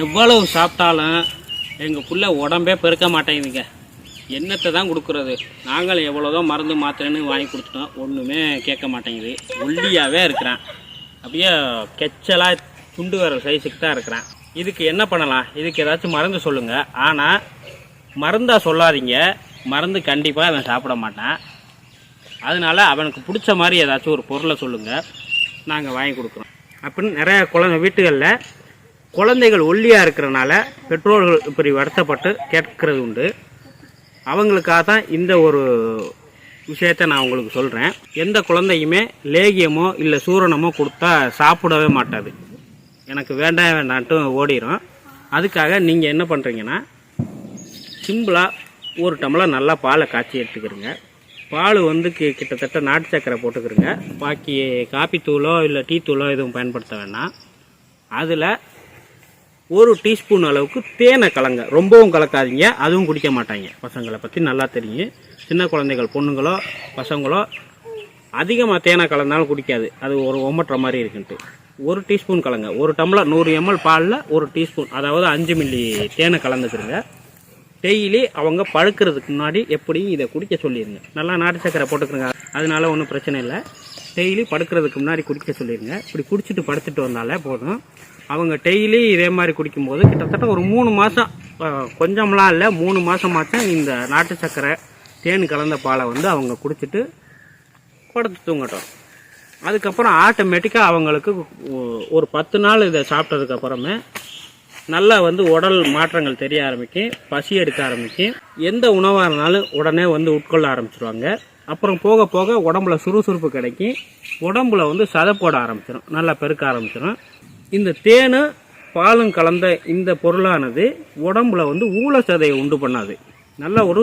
எவ்வளவு சாப்பிட்டாலும் எங்கள் புள்ள உடம்பே பெருக்க மாட்டேங்குதுங்க. என்னத்தை தான் கொடுக்குறது? நாங்கள் எவ்வளோதான் மருந்து மாத்திரைன்னு வாங்கி கொடுத்துட்டோம், ஒன்றுமே கேட்க மாட்டேங்குது. ஒல்லியாகவே இருக்கிறான், அப்படியே கெச்சலாக துண்டு வர சைஸுக்கு தான் இருக்கிறான். இதுக்கு என்ன பண்ணலாம்? இதுக்கு ஏதாச்சும் மருந்து சொல்லுங்கள். ஆனால் மருந்தாக சொல்லாதீங்க, மருந்து கண்டிப்பாக அவன் சாப்பிட மாட்டான். அதனால் அவனுக்கு பிடிச்ச மாதிரி ஏதாச்சும் ஒரு பொருளை சொல்லுங்கள், நாங்கள் வாங்கி கொடுக்குறோம் அப்படின்னு. நிறையா வீட்டுகளில் குழந்தைகள் ஒல்லியாக இருக்கிறனால பெற்றோர்கள் இப்படி வருத்தப்பட்டு கேட்கறது உண்டு. அவங்களுக்காக தான் இந்த ஒரு விஷயத்தை நான் உங்களுக்கு சொல்கிறேன். எந்த குழந்தையுமே லேகியமோ இல்லை சூரணமோ கொடுத்தா சாப்பிடவே மாட்டாது, எனக்கு வேண்டாம் வேண்டான்ட்டு ஓடிடும். அதுக்காக நீங்கள் என்ன பண்ணுறீங்கன்னா, சிம்பிளாக ஒரு டம்ளர் நல்லா பாலை காய்ச்சி எடுத்துக்கிறீங்க. பால் கிட்டத்தட்ட நாட்டு சக்கரை போட்டுக்கிறங்க. பாக்கி காப்பி தூளோ இல்லை டீ தூளோ எதுவும் பயன்படுத்த வேண்டாம். அதில் ஒரு டீஸ்பூன் அளவுக்கு தேனை கலங்க. ரொம்பவும் கலக்காதீங்க, அதுவும் குடிக்க மாட்டாங்க. பசங்களை பற்றி நல்லா தெரியும். சின்ன குழந்தைகள், பொண்ணுங்களோ பசங்களோ அதிகமாக தேனை கலந்தாலும் குடிக்காது, அது ஒரு ஒமட்டுற மாதிரி இருக்குன்ட்டு. ஒரு டீஸ்பூன் கலங்க. ஒரு டம்ளர் 100 ml பாலில் ஒரு டீஸ்பூன், அதாவது 5 மில்லி தேனை கலந்துக்கிறங்க. டெய்லி அவங்க படுக்கிறதுக்கு முன்னாடி எப்படியும் இதை குடிக்க சொல்லிடுங்க. நல்லா நாட்டு சக்கரை போட்டுக்கிறங்க, அதனால ஒன்றும் பிரச்சனை இல்லை. டெய்லி படுக்கிறதுக்கு முன்னாடி குடிக்க சொல்லிடுங்க. இப்படி குடிச்சிட்டு படுத்துட்டு வந்தாலே போதும். அவங்க டெய்லி இதே மாதிரி குடிக்கும்போது கிட்டத்தட்ட ஒரு 3 மாதம், கொஞ்சம்லாம் இல்லை, 3 மாதமாச்சும் இந்த நாட்டு சக்கரை தேன் கலந்த பாலை அவங்க குடிச்சிட்டு படுத்து தூங்கட்டும். அதுக்கப்புறம் ஆட்டோமேட்டிக்காக அவங்களுக்கு ஒரு 10 நாள் இதை சாப்பிட்டதுக்கப்புறமே நல்லா உடல் மாற்றங்கள் தெரிய ஆரம்பிக்கும், பசி எடுக்க ஆரம்பிக்கும். எந்த உணவாக இருந்தாலும் உடனே உட்கொள்ள ஆரம்பிச்சிருவாங்க. அப்புறம் போக போக உடம்புல சுறுசுறுப்பு கிடைக்கும், உடம்புல சதை போட ஆரம்பிச்சிடும், நல்லா பெருக்க ஆரம்பிச்சிடும். இந்த தேனு பாலும் கலந்த இந்த பொருளானது உடம்புல ஊழ சதையை உண்டு பண்ணாது. நல்ல ஒரு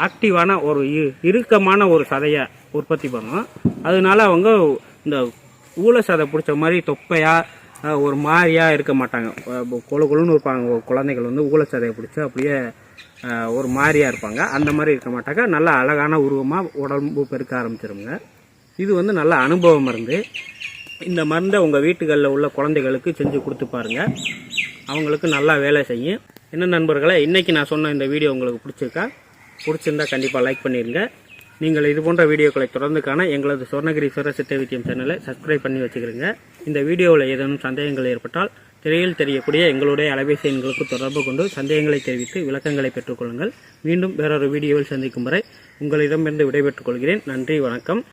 ஆக்டிவான ஒரு இறுக்கமான ஒரு சதையை உற்பத்தி பண்ணும். அதனால அவங்க இந்த ஊழ சதை பிடிச்ச மாதிரி தொப்பையாக ஒரு மாதிரியாக இருக்க மாட்டாங்க. கொழு கொழுன்னு இருப்பாங்க. குழந்தைகள் ஊழ சதையை பிடிச்சி அப்படியே ஒரு மாதிரியாக இருப்பாங்க. அந்த மாதிரி இருக்க மாட்டாங்க. நல்ல அழகான உருவமாக உடம்பு பெருக்க ஆரம்பிச்சிருங்க. இது நல்ல அனுபவம் மருந்து. இந்த மருந்தை உங்கள் வீட்டுகளில் உள்ள குழந்தைகளுக்கு செஞ்சு கொடுத்து பாருங்கள், அவங்களுக்கு நல்லா வேலை செய்யும். என்ன நண்பர்களே, இன்றைக்கி நான் சொன்ன இந்த வீடியோ உங்களுக்கு பிடிச்சிருந்தா கண்டிப்பாக லைக் பண்ணிடுங்க. நீங்கள் இது போன்ற வீடியோக்களை தொடர்ந்து காண எங்களது சொர்ணகிரீஸ்வரர் சித்த வைத்தியம் சேனலை சப்ஸ்கிரைப் பண்ணி வச்சுக்கிறீங்க. இந்த வீடியோவில் ஏதேனும் சந்தேகங்கள் ஏற்பட்டால் திரையில் தெரியக்கூடிய எங்களுடைய அலைபேசி எண்களுக்கு தொடர்பு கொண்டு சந்தேகங்களை தெரிவித்து விளக்கங்களை பெற்றுக்கொள்ளுங்கள். மீண்டும் வேறொரு வீடியோவில் சந்திக்கும் வரை உங்களிடமிருந்து விடைபெற்றுக் கொள்கிறேன். நன்றி, வணக்கம்.